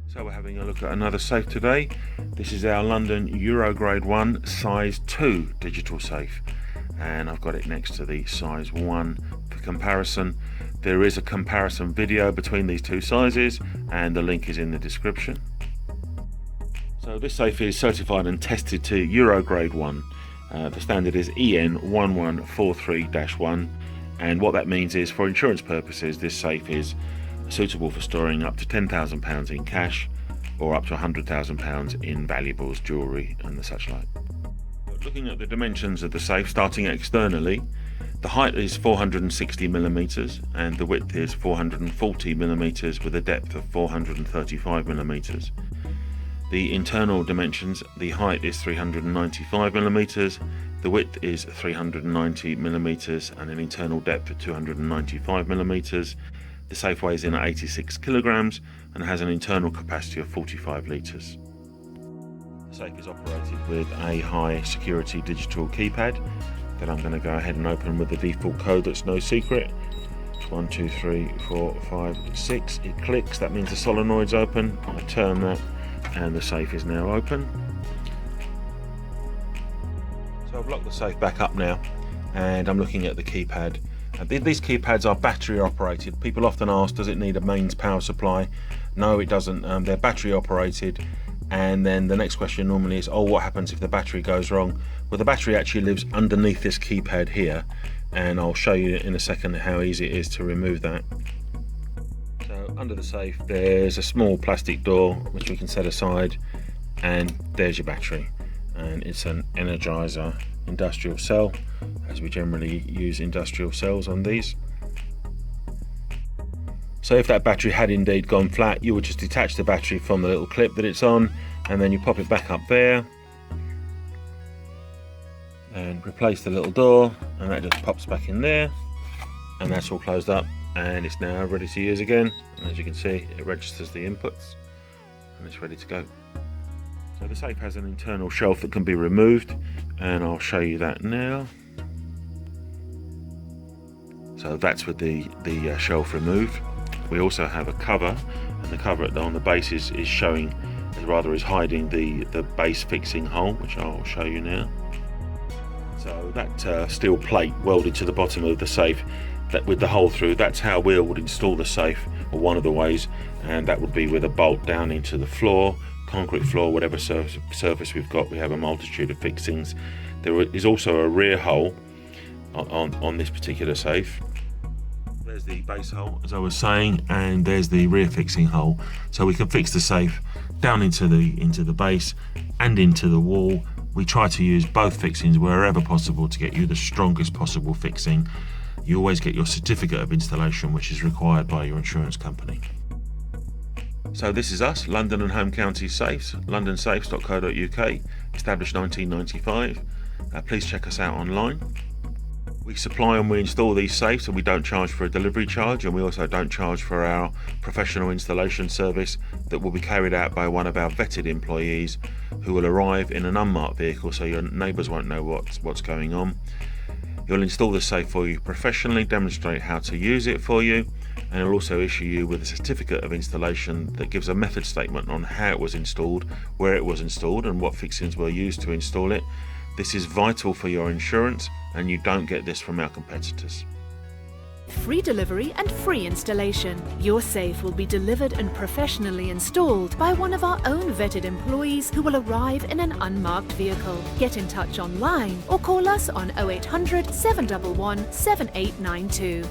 So we're having a look at another safe today. This is our London Eurograde 1 size 2 digital safe, and I've got it next to the size 1 for comparison. There is a comparison video between these two sizes and the link is in the description. So this safe is certified and tested to Eurograde 1. The standard is EN1143-1, and what that means is, for insurance purposes, this safe is suitable for storing up to £10,000 in cash or up to £100,000 in valuables, jewellery and the such like. Looking at the dimensions of the safe, starting externally, the height is 460mm and the width is 440mm with a depth of 435mm. The internal dimensions, the height is 395mm, the width is 390mm and an internal depth of 295mm. The safe weighs in at 86 kilograms and has an internal capacity of 45 litres. The safe is operated with a high security digital keypad that I'm going to go ahead and open with the default code that's no secret. It's 1, 2, 3, 4, 5, 6. It clicks, that means the solenoid's open. I turn that and the safe is now open. So I've locked the safe back up now and I'm looking at the keypad. These keypads are battery operated. People often ask, does it need a mains power supply? No, it doesn't. They're battery operated. And then the next question normally is, oh, what happens if the battery goes wrong? Well, the battery actually lives underneath this keypad here, and I'll show you in a second how easy it is to remove that. So under the safe there's a small plastic door which we can set aside, and there's your battery, and it's an Energizer industrial cell, as we generally use industrial cells on these. So if that battery had indeed gone flat, you would just detach the battery from the little clip that it's on, and then you pop it back up there and replace the little door, and that just pops back in there, and that's all closed up and it's now ready to use again. And as you can see, it registers the inputs and it's ready to go. So the safe has an internal shelf that can be removed, and I'll show you that now. So that's with the shelf removed. We also have a cover, and the cover on the base is showing, is hiding the base fixing hole, which I'll show you now. So that steel plate welded to the bottom of the safe, that with the hole through, that's how we would install the safe, or one of the ways, and that would be with a bolt down into the floor, concrete floor, whatever surface we've got. We have a multitude of fixings. There is also a rear hole on this particular safe. There's the base hole, as I was saying, and there's the rear fixing hole, so we can fix the safe down into the base and into the wall. We try to use both fixings wherever possible to get you the strongest possible fixing. You always get your certificate of installation, which is required by your insurance company. So this is us, London and Home County Safes, londonsafes.co.uk, established 1995. Please check us out online. We supply and we install these safes, and we don't charge for a delivery charge, and we also don't charge for our professional installation service that will be carried out by one of our vetted employees, who will arrive in an unmarked vehicle so your neighbours won't know what's going on. He'll install the safe for you professionally, demonstrate how to use it for you, and he'll also issue you with a certificate of installation that gives a method statement on how it was installed, where it was installed, and what fixings were used to install it. This is vital for your insurance, and you don't get this from our competitors. Free delivery and free installation. Your safe will be delivered and professionally installed by one of our own vetted employees who will arrive in an unmarked vehicle. Get in touch online or call us on 0800 711 7892.